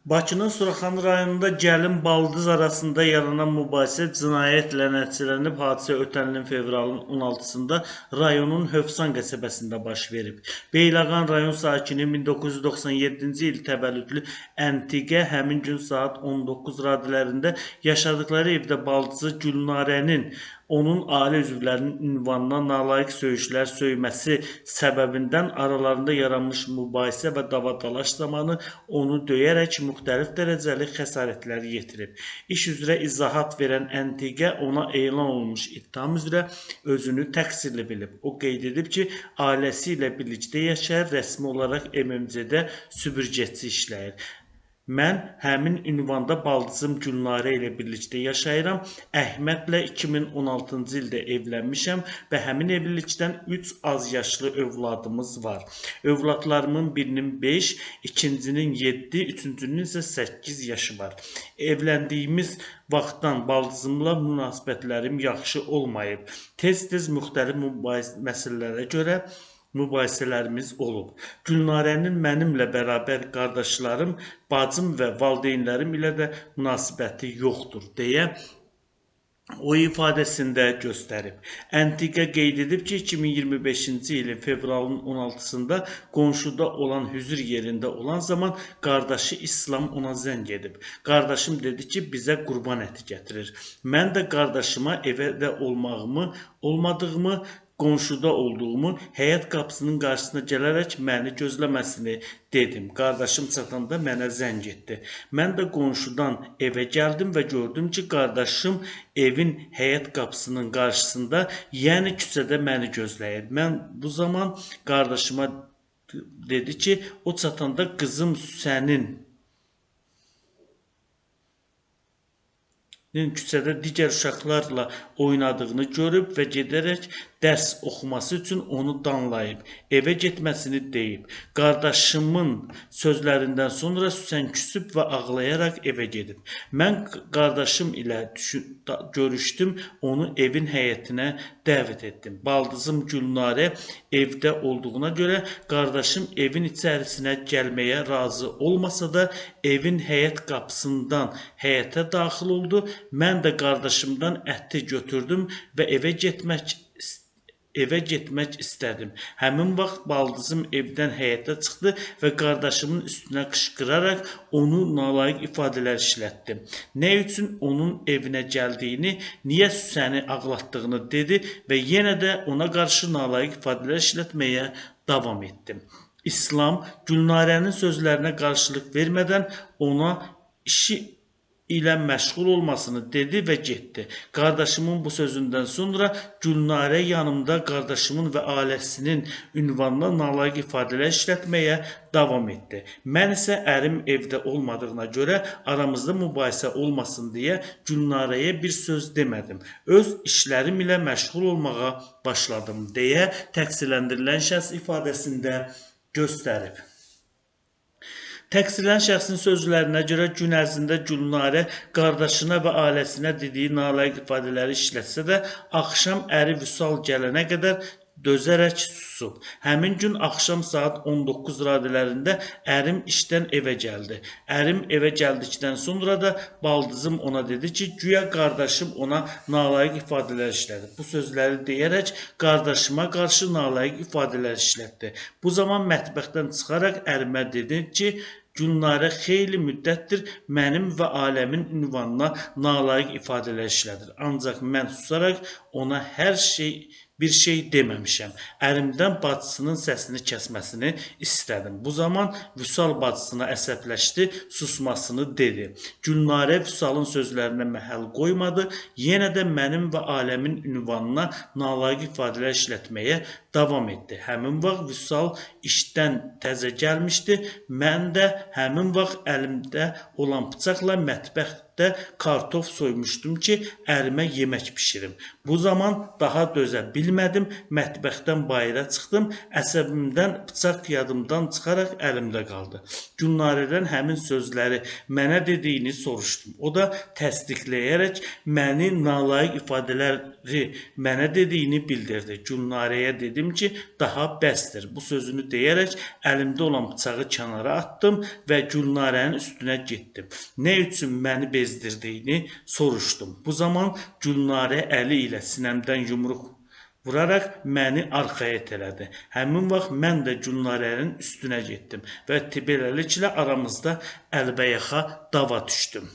Bakının Suraxanı rayonunda gəlin baldız arasında yaranan mübahisə cinayətlə nəticələnib. Hadisə ötən ilin fevralın 16-sında rayonun Hövsan qəsəbəsində baş verib. Beyləqan rayon sakini 1997-ci il təvəllüdlü Əntiqə həmin gün saat 19 radələrində yaşadıkları evdə baldızı Gülnarənin onun ailə üzvlərinin ünvanına nalayiq söyüşlər söyməsi səbəbindən aralarında yaranmış mübahisə və davadalaş zamanı onu döyərək müxtəlif dərəcəli xəsarətlər yetirib. İş üzrə izahat verən Əntiqə ona elan olunmuş ittiham üzrə özünü təqsirli bilib. O qeyd edib ki, ailəsi ilə birlikdə yaşayır, rəsmi olaraq MMC-də süpürgəçi işləyir. Mən həmin ünvanda baldızım Gülnarə ilə birlikdə yaşayıram. Əhmədlə 2016-cı ildə evlənmişəm və həmin evlilikdən 3 az yaşlı övladımız var. Övladlarımın birinin 5, ikincinin 7, üçüncünün isə 8 yaşı var. Evləndiyimiz vaxtdan baldızımla münasibətlərim yaxşı olmayıb. Tez-tez müxtəlif məsələlərə görə mübahisələrimiz olub. Gülnarənin mənimlə bərabər qardaşlarım, bacım və valideynlərim ilə də münasibəti yoxdur deyə o ifadəsində göstərib. Əntiqə qeyd edib ki, 2025-ci ilin fevralın 16-sında qonşuda olan hüzür yerində olan zaman qardaşı İslam ona zəng edib. Qardaşım dedi ki, bizə qurban əti gətirir. Mən də qardaşıma evdə olmadığımı, qonşuda olduğumu, həyət qapısının qarşısına gələrək məni gözləməsini dedim. Qardaşım çatanda mənə zəng etdi. Mən də qonşudan evə gəldim və gördüm ki, qardaşım evin həyət qapısının qarşısında, yəni küçədə məni gözləyir. Mən bu zaman qardaşıma dedi ki, o çatanda qızım sənin küçədə digər uşaqlarla oynadığını görüb və gedərək dərs oxuması üçün onu danlayıb, evə getməsini deyib. Qardaşımın sözlərindən sonra Süsən küsüb və ağlayaraq evə gedib. Mən qardaşım ilə görüşdüm, onu evin həyətinə dəvət etdim. Baldızım Gülnarə evdə olduğuna görə qardaşım evin içərisinə gəlməyə razı olmasa da evin həyət qapısından həyətə daxil oldu. Mən də qardaşımdan əti götürdüm və evə getmək istədim. Həmin vaxt baldızım evdən həyətə çıxdı və qardaşımın üstünə qışqıraraq onu nalayiq ifadələr işlətdi. Nə üçün onun evinə gəldiyini, niyə Süsəni ağlatdığını dedi və yenə də ona qarşı nalayiq ifadələr işlətməyə davam etdi. İslam Gülnarənin sözlərinə qarşılıq vermədən ona işi ilə məşğul olmasını dedi və getdi. Qardaşımın bu sözündən sonra Gülnarə yanımda qardaşımın və ailəsinin ünvanına nalayiq ifadələr işlətməyə davam etdi. Mən isə ərim evdə olmadığına görə aramızda mübahisə olmasın deyə Gülnarəyə bir söz demədim. Öz işlərim ilə məşğul olmağa başladım deyə təqsirləndirilən şəxs ifadəsində göstərib. Təqsirlənən şəxsin sözlərinə görə gün ərzində Gülnarə qardaşına və ailəsinə dediyi nalayiq ifadələri işlətsə də, axşam əri Vüsal gələnə qədər dözərək susub. Həmin gün axşam saat 19 radələrində ərim işdən evə gəldi. Ərim evə gəldikdən sonra da baldızım ona dedi ki, güya qardaşım ona nalayiq ifadələr işlədi. Bu sözləri deyərək qardaşıma qarşı nalayiq ifadələr işlətdi. Bu zaman mətbəxdən çıxaraq ərimə dedi ki, Gülnarə xeyli müddətdir mənim və ailəmin ünvanına nalayiq ifadələr işlədir. Ancaq mən susaraq ona bir şey deməmişəm. Ərimdən bacısının səsini kəsməsini istədim. Bu zaman Vüsal bacısına əsəbləşdi, susmasını dedi. Gülnarə Vüsalın sözlərinə məhəl qoymadı, yenə də mənim və ailəmin ünvanına nalayiq ifadələr işlətməyə davam etdi. Həmin vaxt Vüsal işdən təzə gəlmişdi. Mən də həmin vaxt əlimdə olan bıçaqla mətbəxdə kartof soymuşdum ki, ərimə yemək bişirim. Bu zaman daha dözə bilmədim, mətbəxdən bayıra çıxdım, əsəbimdən bıçaq yadımdan çıxaraq əlimdə qaldı. Gülnarədən həmin sözləri mənə dediyini soruşdum. O da təsdiqləyərək məni nalayiq ifadələri mənə dediyini bildirdi. Gülnarəyə dedim dedim ki, daha bəsdir. Bu sözünü deyərək əlimdə olan bıçağı kənara atdım və Gülnarənin üstünə getdim. Nə üçün məni bezdirdiyini soruşdum. Bu zaman Gülnarə əli ilə sinəmdən yumruq vuraraq məni arxaya itələdi. Həmin vaxt mən də Gülnarənin üstünə getdim və beləliklə aramızda əlbəyaxa dava düşdüm.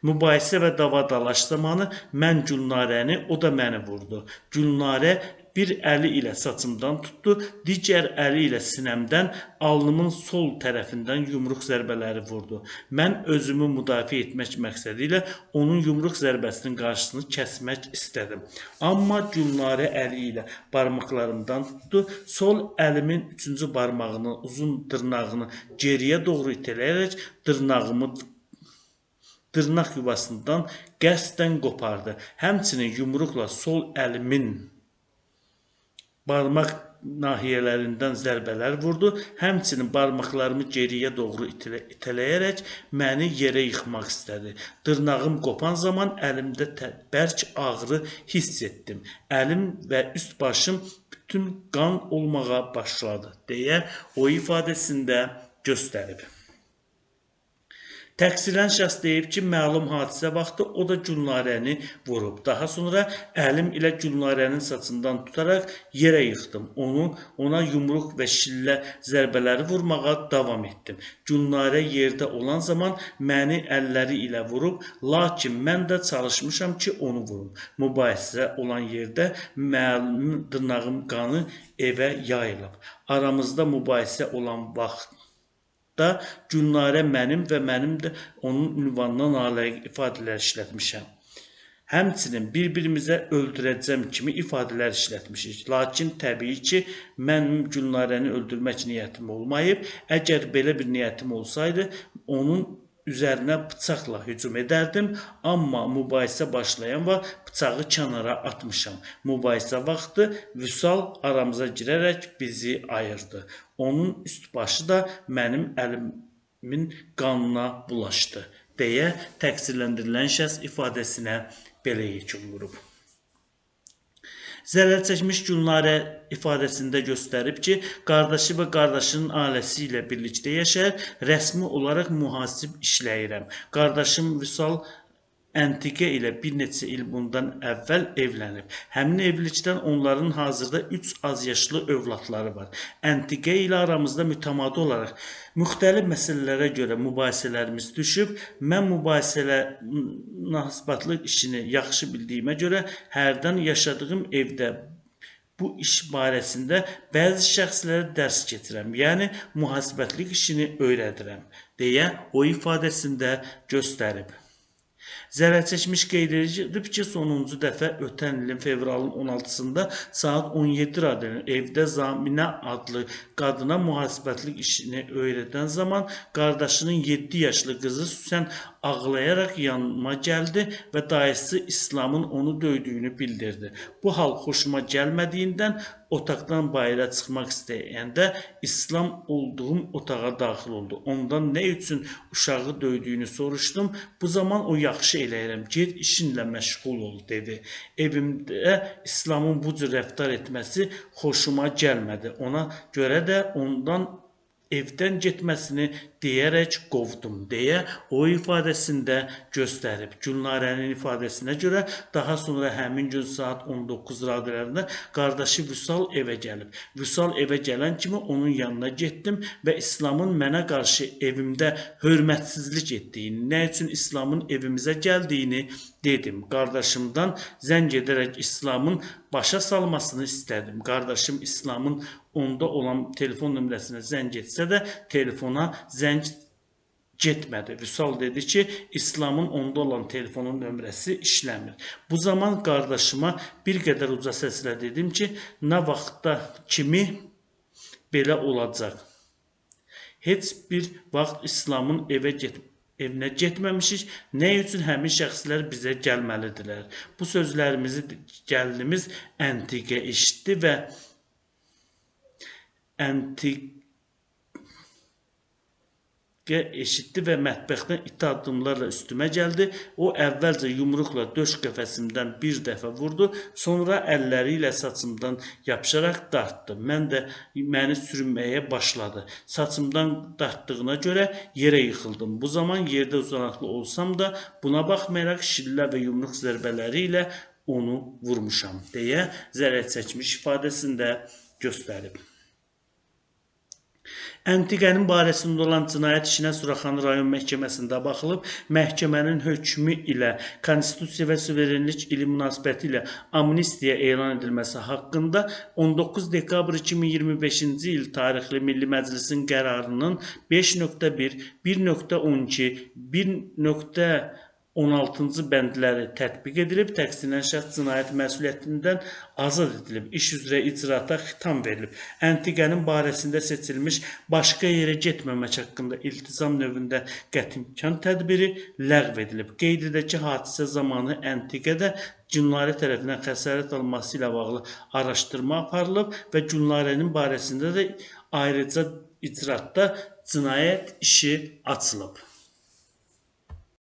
Mübahisə və dava-dalaş zamanı mən Gülnarəni, o da məni vurdu. Gülnarə bir əli ilə saçımdan tutdu, digər əli ilə sinəmdən, alnımın sol tərəfindən yumruq zərbələri vurdu. Mən özümü müdafiə etmək məqsədi ilə onun yumruq zərbəsinin qarşısını kəsmək istədim. Amma Gülnarə əli ilə barmaqlarımdan tutdu, sol əlimin 3-cü barmağını, uzun dırnağını geriyə doğru itələyərək dırnaq yuvasından qəsdən qopardı. Həmçinin yumruqla sol əlimin barmaq nahiyələrindən zərbələr vurdu. Həmçinin barmaqlarımı geriyə doğru itələyərək məni yerə yıxmaq istədi. Dırnağım qopan zaman əlimdə bərk ağrı hiss etdim. Əlim və üst başım bütün qan olmağa başladı, deyə o ifadəsində göstərib. Təqsirlənən şəxs deyib ki, məlum hadisə vaxtı o da Gülnarəni vurub. Daha sonra əlim ilə Gülnarənin saçından tutaraq yerə yıxdım. Ona yumruq və şillə zərbələri vurmağa davam etdim. Gülnarə yerdə olan zaman məni əlləri ilə vurub, lakin mən də çalışmışam ki, onu vurum. Mübahisə olan yerdə məlum dırnağım qanı evə yayılıb. Aramızda mübahisə olan vaxt da Gülnarə mənim və mənim də onun ünvanına nalayıq ifadələr işlətmişəm. Həmçinin bir-birimizə öldürəcəm kimi ifadələr işlətmişik. Lakin təbii ki, mənim Gülnarəni öldürmək niyyətim olmayıb. Əgər belə bir niyyətim olsaydı, onun üzərinə bıçaqla hücum edərdim. Amma mübahisə başlayan vaxt bıçağı kənara atmışam. Mübahisə vaxtı Vüsal aramıza girərək bizi ayırdı. Onun üst başı da mənim əlimin qanına bulaşdı, deyə təqsirləndirilən şəxs ifadəsinə belə yekun vurub. Zərər çəkmiş Gülnarə ifadəsində göstərib ki, qardaşı və qardaşının ailəsi ilə birlikdə yaşayır, rəsmi olaraq mühasib işləyirəm. Qardaşım Vüsal Əntiqə ilə bir neçə il bundan əvvəl evlənib. Həmin evlilikdən onların hazırda 3 az yaşlı övladları var. Əntiqə ilə aramızda mütəmadi olaraq müxtəlif məsələlərə görə mübahisələrimiz düşüb. Mən mübahisələ münasibətlıq işini yaxşı bildiyimə görə hərdən yaşadığım evdə bu iş barəsində bəzi şəxslərə dərs keçirəm, yəni mühasibətlik işini öyrədirəm, deyə o ifadəsində göstərib. Zərər çəkmiş qeyd edib ki, sonuncu dəfə ötən ilin fevralın 16-sında saat 17 radənin evdə Zaminə adlı qadına mühasibətlik işini öyrədən zaman qardaşının 7 yaşlı qızı Süsən ağlayaraq yanıma gəldi və dayısı İslamın onu döydüyünü bildirdi. Bu hal xoşuma gəlmədiyindən otaqdan bayıra çıxmaq istəyəndə İslam olduğum otağa daxil oldu. Ondan nə üçün uşağı döydüyünü soruşdum. Bu zaman o yaxşı eləyirəm, get işinlə məşğul ol, dedi. Evimdə İslamın bu cür rəftar etməsi xoşuma gəlmədi. Ona görə də ondan evdən getməsini deyərək qovdum, deyə o ifadəsində göstərib. Gülnarənin ifadəsinə görə daha sonra həmin gün saat 19 radələrində qardaşı Vüsal evə gəlib. Vüsal evə gələn kimi onun yanına getdim və İslamın mənə qarşı evimdə hörmətsizlik etdiyini, nə üçün İslamın evimizə gəldiyini dedim. Qardaşımdan zəng edərək İslamın başa salmasını istədim. Qardaşım İslamın onda olan telefon nömrəsinə zəng etsə də telefona zəng getmədi. Vüsal dedi ki, İslamın onda olan telefonun nömrəsi işləmir. Bu zaman qardaşıma bir qədər uca səslə dedim ki, nə vaxtda kimi belə olacaq. Heç bir vaxt İslamın evinə getməmişik, nə üçün həmin şəxslər bizə gəlməlidirlər. Bu sözlərimizi gəlinimiz Əntiqə eşitdi və Əntiqə eşitdi və mətbəxdən iti addımlarla üstümə gəldi. O əvvəlcə yumruqla döş qəfəsimdən bir dəfə vurdu, sonra əlləri ilə saçımdan yapışaraq dartdı. Məni sürünməyə başladı. Saçımdan dartdığına görə yerə yıxıldım. Bu zaman yerdə uzanaqlı olsam da buna baxmayaraq şillə və yumruq zərbələri ilə onu vurmuşam deyə zərər çəkmiş ifadəsində göstərib. Əntiqənin barəsində olan cinayət işinə Suraxanı rayon məhkəməsində baxılıb, məhkəmənin hökmü ilə Konstitusiya və Suverenlik ili münasibəti ilə amnistiya elan edilməsi haqqında 19 dekabr 2025-ci il tarixli Milli Məclisin qərarının 5.1, 1.12, 1.16-cı bəndləri tətbiq edilib, təqsirlənən şəxs cinayət məsuliyyətindən azad edilib, iş üzrə icraata xitam verilib. Əntiqənin barəsində seçilmiş başqa yerə getməmək haqqında iltizam növündə qəti imkan tədbiri ləğv edilib. Qeyd edək ki, hadisə zamanı Əntiqədə Gülnarə tərəfindən xəsarət alması ilə bağlı araşdırma aparılıb və Gülnarənin barəsində də ayrıca icraatda cinayət işi açılıb.